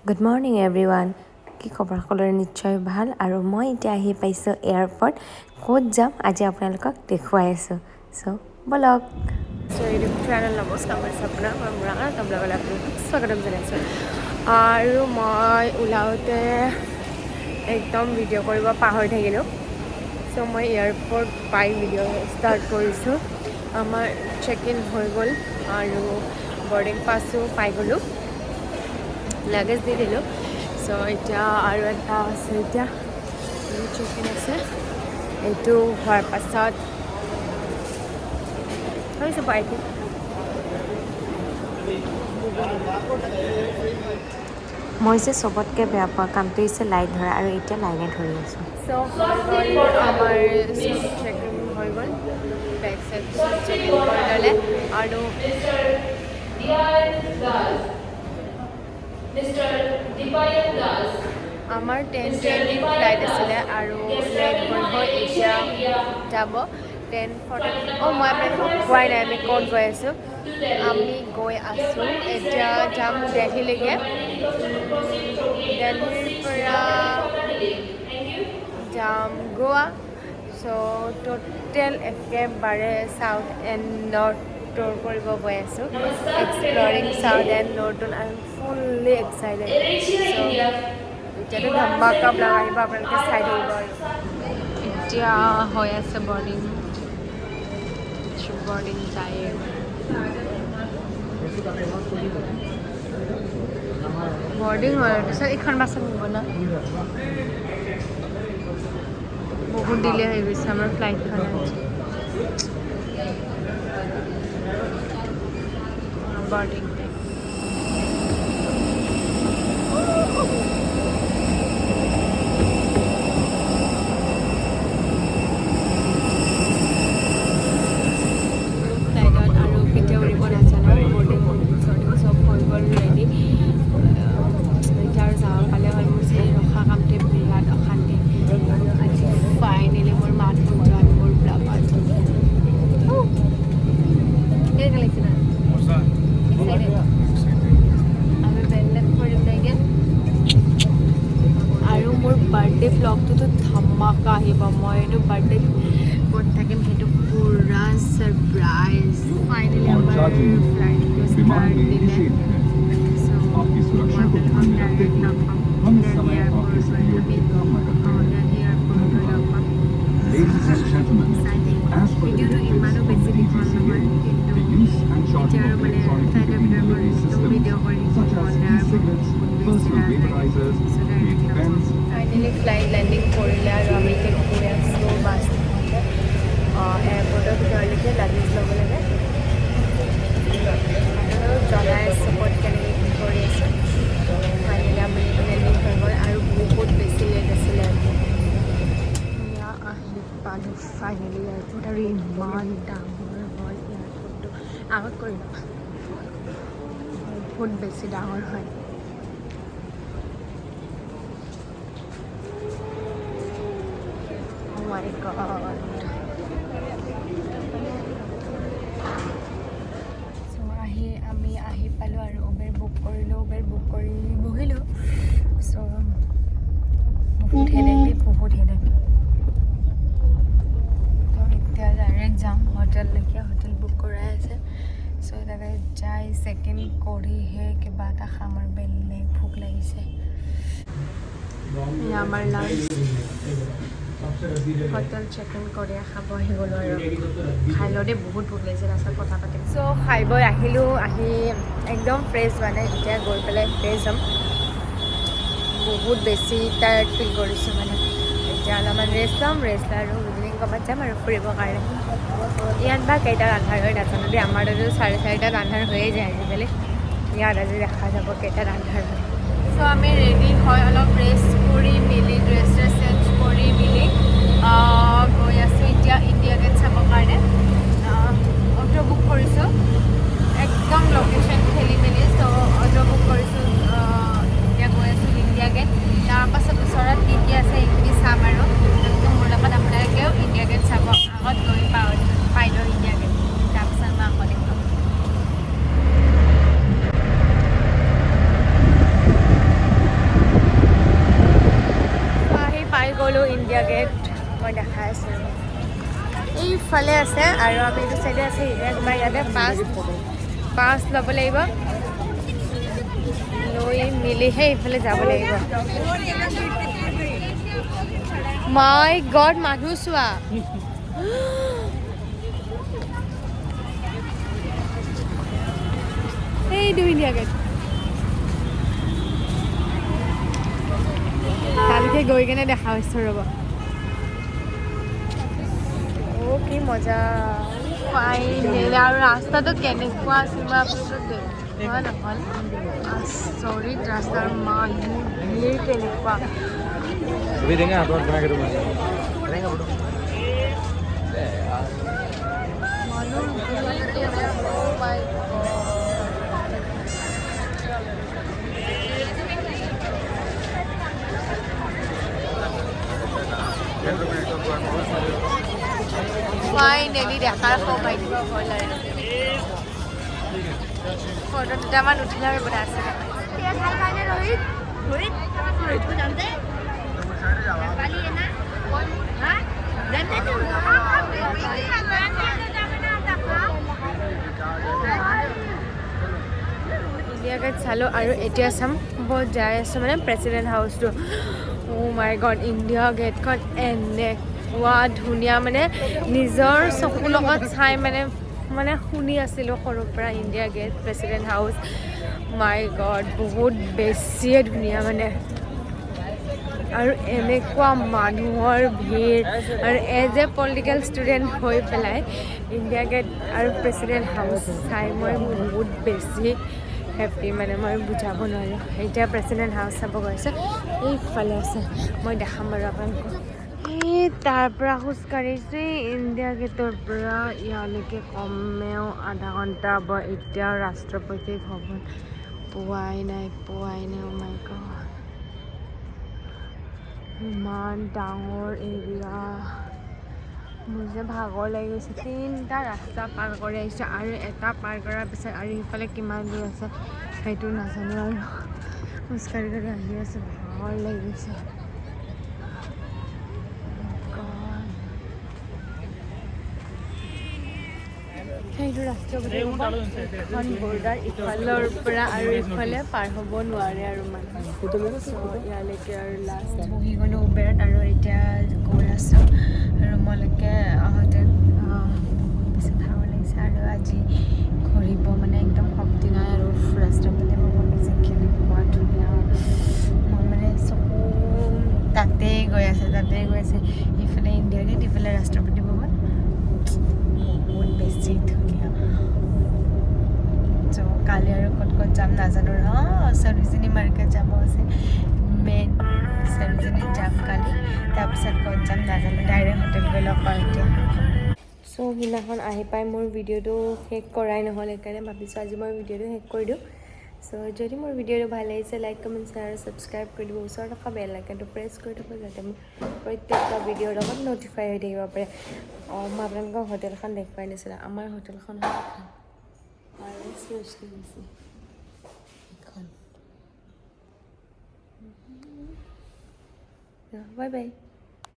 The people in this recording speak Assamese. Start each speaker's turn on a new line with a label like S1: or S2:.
S1: Good morning everyone. কি খবৰ? সকলোৰে নিশ্চয় ভাল। আৰু মই এতিয়া আহি পাইছোঁ এয়াৰপৰ্ট। ক'ত যাম আজি আপোনালোকক দেখুৱাই আছোঁ। চ' ব'লক। ইউটিউব চেনেল নমস্কাৰ কৰিছোঁ আপোনাক। মই মুৰাঙা কামলাবলৈ আপোনালোকক স্বাগতম জনাইছোঁ। আৰু মই ওলাওঁতে একদম ভিডিঅ' কৰিব পাহৰি থাকিলোঁ। চ' মই এয়াৰপৰ্ট পাই ভিডিঅ' ষ্টাৰ্ট কৰিছোঁ। আমাৰ চেক ইন হৈ গ'ল আৰু বৰ্ডিং পাছো পাই গ'লোঁ। লাগেজ দি দিলোঁ। চ' এতিয়া আৰু এটা আছে, এতিয়া চেক ইন আছে। এইটো হোৱাৰ পাছত হৈছে পাইকি মই যে চবতকৈ বেয়া পোৱা কামটো হৈছে লাইট ধৰা, আৰু এতিয়া লাইনে ধৰি আছোঁ। চ' আমাৰ চেক ইন হৈ গ'ল। বেগ চেগ চব চেক ইন কৰি ল'লে আৰু আমাৰ 10:20 ফ্লাইট আছিলে আৰু লেট হৈ এতিয়া যাব 10:40। মই আপোনালোকক কোৱাই নাই আমি ক'ত গৈ আছোঁ। আমি গৈ আছোঁ এতিয়া যাম দেলহিলৈকে। দেলহিৰ পৰা যাম গোৱা। চ' টোটেল একেবাৰে ছাউথ এণ্ড নৰ্থ টুৰ কৰিব গৈ আছোঁ। Exploring south and north. I am fully excited. এতিয়াতো ধামাকা ব্লগ আহিব, আপোনালোকে চাই থাকিব। আৰু এতিয়া হৈ আছে বৰ্ডিং যায়। বৰ্ডিং হোৱাৰ পিছত এইখন বাছত নিব ন, বহুত ডিলে হৈ গৈছে আমাৰ ফ্লাইটখন। বৰ্ডিং ফ্লাইটত আৰু কেতিয়াও উৰিব নাজানো। বৰ্ডিং চব হৈ গ'ল ৰেডি। এতিয়া আৰু যাব পালে হ'ল। মোৰ যে ৰখা কামটোৱে বিৰাট অশান্তি। আজি ফাইনেলি মোৰ মাতটো যোৱাত মোৰ ব্লাবাত লাগিছে না। আমি বেলেগ কৰিম নেকি। আৰু মোৰ বাৰ্থডে ব্লগটোতো ধামাকা আহিব। মই এইটো বাৰ্থডে ক'ত থাকিম সেইটো পুৰা ছাৰপ্ৰাইজ। ফাইনেলি আমাৰ ফ্লাইটটো ষ্টাৰ্ট দিলে। চ' মই আপোনালোকক ডাইৰেক্ট লগ পাম দেলহি এয়াৰপৰ্ট গৈ। আমি দেলহি এয়াৰপৰ্ট গৈ লগ পাম। চাই থাকিব। ভিডিঅ'টো ইমানো বেছি দীঘল নহয়, কিন্তু এতিয়া আৰু মানে ফ্লাইটৰ ভিতৰত মোৰ একদম ভিডিঅ' কৰি থাকিব মন নাই আৰু বহুত বেছি লাজ লাগে। চ' ডাইৰেক্ট লগ পাম। ফাইনেলি ফ্লাইট লেণ্ডিং কৰিলে আৰু আমি এতিয়া গৈ আছোঁ বাছ এয়াৰপৰ্টৰ ভিতৰলৈকে লাগেজ ল'ব লাগে। আৰু জনাই আছোঁ ক'ত কেনেকৈ কি কৰি আছোঁ। ফাইনেলি আমি লেণ্ডিং হৈ গ'ল আৰু বহুত বেছি লেট আছিলে। আহি পালোঁ ফাইনেলি এয়াৰপৰ্ট। আৰু ইমান ডাঙৰ হয় এয়াৰপৰ্টটো। আগত কৰি লওঁ, বহুত বেছি ডাঙৰ হয়। Oh my God. চ' আমি আহি পালোঁ আৰু উবেৰ বুক কৰিলোঁ। উবেৰ বুক কৰি বহিলোঁ। চ' বহুত হেডেক বহুত হেডেক। তো এতিয়া ডাইৰেক্ট যাম হোটেললৈকে। হোটেল বুক কৰাই আছে। চ' তাতে যাই চেক-ইন কৰিহে কিবা এটা খাম আৰু বেলেগ ভোক লাগিছে। আমাৰ লাঞ্চ হোটেল চেক-ইন কৰি খাব আহি গ'লোঁ আৰু খাই লওঁ দেই। বহুত ভোক লাগিছে, তাৰপিছত কথা পাতিম। চ' খাই বৈ আহিলোঁ। আহি একদম ফ্ৰেছ হোৱা নাই। এতিয়া গৈ পেলাই ফ্ৰেছ হ'ম। বহুত বেছি টায়াৰ্ড ফিল কৰিছোঁ মানে। এতিয়া অলপমান ৰেষ্ট ল'ম। ৰেষ্ট লৈ আৰু ইভিনিং ক'ৰবাত যাম আৰু ফুৰিবৰ কাৰণে। ইয়াত বা কেইটাত আন্ধাৰ হয় নাজানো দেই। আমাৰ তাতো 4:30 আন্ধাৰ হৈয়ে যায় আজিকালি। ইয়াত আজি দেখা যাব কেইটাত আন্ধাৰ হয়। চ' আমি ৰেডি হয় অলপ ৰেষ্ট কৰি মেলি ড্ৰেছ চেঞ্জ কৰি মেলি গৈ আছোঁ এতিয়া ইণ্ডিয়া গেট চাবৰ কাৰণে। অটো বুক কৰিছোঁ। একদম লোকেশ্যন খেলি মেলি। চ' অটো বুক কৰিছোঁ। এতিয়া গৈ আছোঁ ইণ্ডিয়া গেট। তাৰপাছত ওচৰত কি কি আছে সেইখিনি চাম আৰু মোৰ লগত আপোনালোকেও ইণ্ডিয়া গেট চাব। আগত গৈ পাই লওঁ ইণ্ডিয়া গেট, তাৰপিছত মই আকৌ দেখুৱাম। মই দেখাই আছোঁ এইফালে আছে আৰু আমি এইটো চাইডে আছে এতিয়া তোমাৰ ইয়াতে পাছ ল'ব লাগিব লৈ মিলিহে এইফালে যাব লাগিব মাই গড মানুহ চোৱা এই ইণ্ডিয়া গেট তালৈকে গৈ কেনে দেখা হৈছোঁ ৰ'ব কি মজা ফাইনেলি আৰু ৰাস্তাটো কেনেকুৱা আছিল মই আপোনালোকক দেখুওৱা নহ'ল আচৰিত ৰাস্তাৰ মানুহ ভিৰ কেনেকুৱা ফাইনেলি দেখাৰ সৌভাগ্য হ'ল আৰু ফটো দুটামান উঠিলে আৰু বনাই আছে ইণ্ডিয়া গেট চালোঁ আৰু এতিয়া চাম বহুত যাই আছোঁ মানে প্ৰেচিডেণ্ট হাউচটো মাই গড ইণ্ডিয়া গেটখন এনেকুৱা ধুনীয়া মানে নিজৰ চকুৰ লগত চাই মানে শুনি আছিলোঁ সৰুৰ পৰা ইণ্ডিয়া গেট প্ৰেচিডেণ্ট হাউচ মাই গড বহুত বেছিয়ে ধুনীয়া মানে আৰু এনেকুৱা মানুহৰ ভিৰ আৰু এজ এ পলিটিকেল ষ্টুডেণ্ট হৈ পেলাই ইণ্ডিয়া গেট আৰু প্ৰেচিডেণ্ট হাউচ চাই মই বহুত বেছি হেপ্পী মানে মই বুজাব নোৱাৰোঁ এতিয়া প্ৰেচিডেণ্ট হাউচ চাব গৈছোঁ এইফালে আছে মই দেখাম বাৰু আপোনালোকক এই তাৰ পৰা খোজকাঢ়িছোঁ ইণ্ডিয়া গেটৰ পৰা ইয়ালৈকে কমেও আধা ঘণ্টা হ'ব এতিয়াও ৰাষ্ট্ৰপতি ভৱন পোৱাই নাই মাই গড ইমান ডাঙৰ এৰিয়া মোৰ যে ভাগৰ লাগি গৈছে 3টা ৰাস্তা পাৰ কৰি আহিছোঁ আৰু এটা পাৰ কৰাৰ পিছত আৰু সিফালে কিমান দূৰ আছে সেইটো নাজানো আৰু খোজকাঢ়ি আহি আছোঁ ভাগৰ লাগি গৈছে সেইটো ৰাষ্ট্ৰপতি এখন বৰ্ডাৰ ইফালৰ পৰা আৰু ইফালে পাৰ হ'ব নোৱাৰে আৰু মানুহ ইয়ালৈকে আৰু লাষ্ট বহি গ'লোঁ উবেৰত আৰু এতিয়া গৈ আছোঁ ৰুমলৈকে আহোঁতে বেছি ভাগৰ লাগিছে আৰু আজি ঘূৰিব মানে একদম শক্তি নাই আৰু ৰাষ্ট্ৰপতি ভৱন যে কেনেকুৱা ধুনীয়া মই মানে চকু তাতেই গৈ আছে ইফালে ইণ্ডিয়া গেট ইফালে ৰাষ্ট্ৰপতি ভৱন বহুত বেছি ধুনীয়া চ' কালি আৰু ক'ত যাম নাজানো সৰোজিনী মাৰ্কেট যাব আছে মেইন সৰোজিনীত যাম কালি তাৰপিছত ক'ত যাম নাজানো ডাইৰেক্ট হোটেল গৈ লগ পাওঁ এতিয়া চ' সিদিনাখন আহি পাই মোৰ ভিডিঅ'টো শেষ কৰাই নহ'ল সেইকাৰণে ভাবিছোঁ আজি মই ভিডিঅ'টো শেষ কৰি দিওঁ চ' যদি মোৰ ভিডিঅ'টো ভাল লাগিছে লাইক কমেণ্ট শ্বেয়াৰ আৰু ছাবস্ক্ৰাইব কৰি দিব ওচৰত থকা বেল আইকনটো প্ৰেছ কৰি থ'ব যাতে মোৰ প্ৰত্যেকটা ভিডিঅ'ৰ লগত ন'টিফাই হৈ থাকিব পাৰে মই আপোনালোকক হোটেলখন দেখুৱাই নিছিলোঁ আমাৰ হোটেলখন বাই বাই